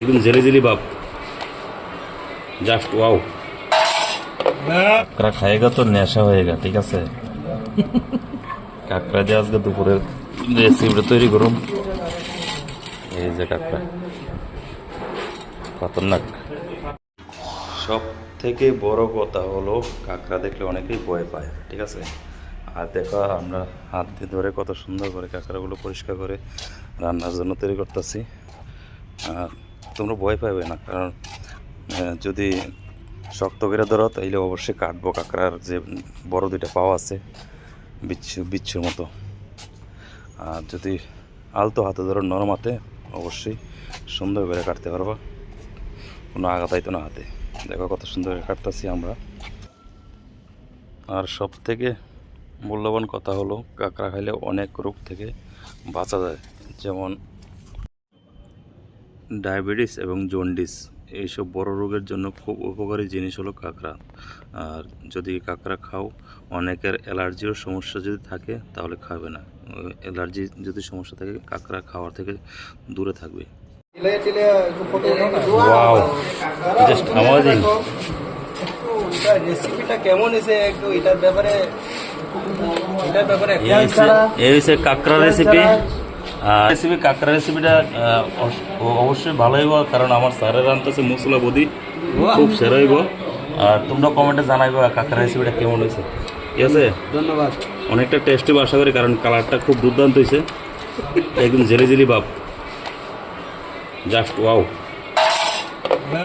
একদম jelly jelly বাপ, just wow. কাঁকড়া খাएगा তো নেশা হয়েगा, ঠিক আছে। কাঁকড়া দিয়ে আজকে দুপুরের রেসিপিটা তৈরি করুন। এই যে কাঁকড়া, খতরনাক। সব থেকে বড় কথা হলো কাঁকড়া দেখলে অনেকেই ভয় পায়, ঠিক আছে। আর দেখো আমরা হাত দিয়ে ধরে কত সুন্দর করে কাঁকড়াগুলো পরিষ্কার করে রান্নার জন্য তৈরি করতেছি। আর তোমরা ভয় পাবে না, কারণ যদি শক্ত করে ধরো তাইলে অবশ্যই কাটবো। কাঁকড়ার যে বড় দুইটা পাও আছে বিচ্ছুর মতো, আর যদি আলতো হাতে ধরো, নরম হাতে, অবশ্যই সুন্দর করে কাটতে পারবা, কোনো আঘাতাইতো না হাতে। দেখো কত সুন্দর করে কাটতেছি আমরা। আর সব থেকে মূল্যবান কথা হলো কাঁকড়া খাইলে অনেক রোগ থেকে বাঁচা যায়, যেমন ডায়াবেটিস এবং জন্ডিস। এইসব বড় রোগের জন্য খুব উপকারী জিনিস হলো কাঁকড়া। আর যদি কাঁকড়া খাও, অনেকের অ্যালার্জির সমস্যা যদি থাকে তাহলে খাবে না। অ্যালার্জি যদি সমস্যা থাকে কাঁকড়া খাওয়ার থেকে দূরে থাকবে। Wow, just amazing. রেসিপিটা কেমন হয়েছে একটু এটার ব্যাপারে এই হচ্ছে কাঁকড়া রেসিপি। কাঁকড়া রেসিপিটা অবশ্যই ভালো হইব, কারণ আমার স্যারের রান্তাছে মশলা বদি, খুব সেরা হইব। আর তোমরা কমেন্টে জানাইবো কাঁকড়া রেসিপিটা কেমন হয়েছে, ঠিক আছে। ধন্যবাদ। অনেকটা টেস্টি আশা করি, কারণ কালারটা খুব দুর্দান্ত হয়েছে, একদম জেলি জেলি বাপ, জাস্ট ওয়াও।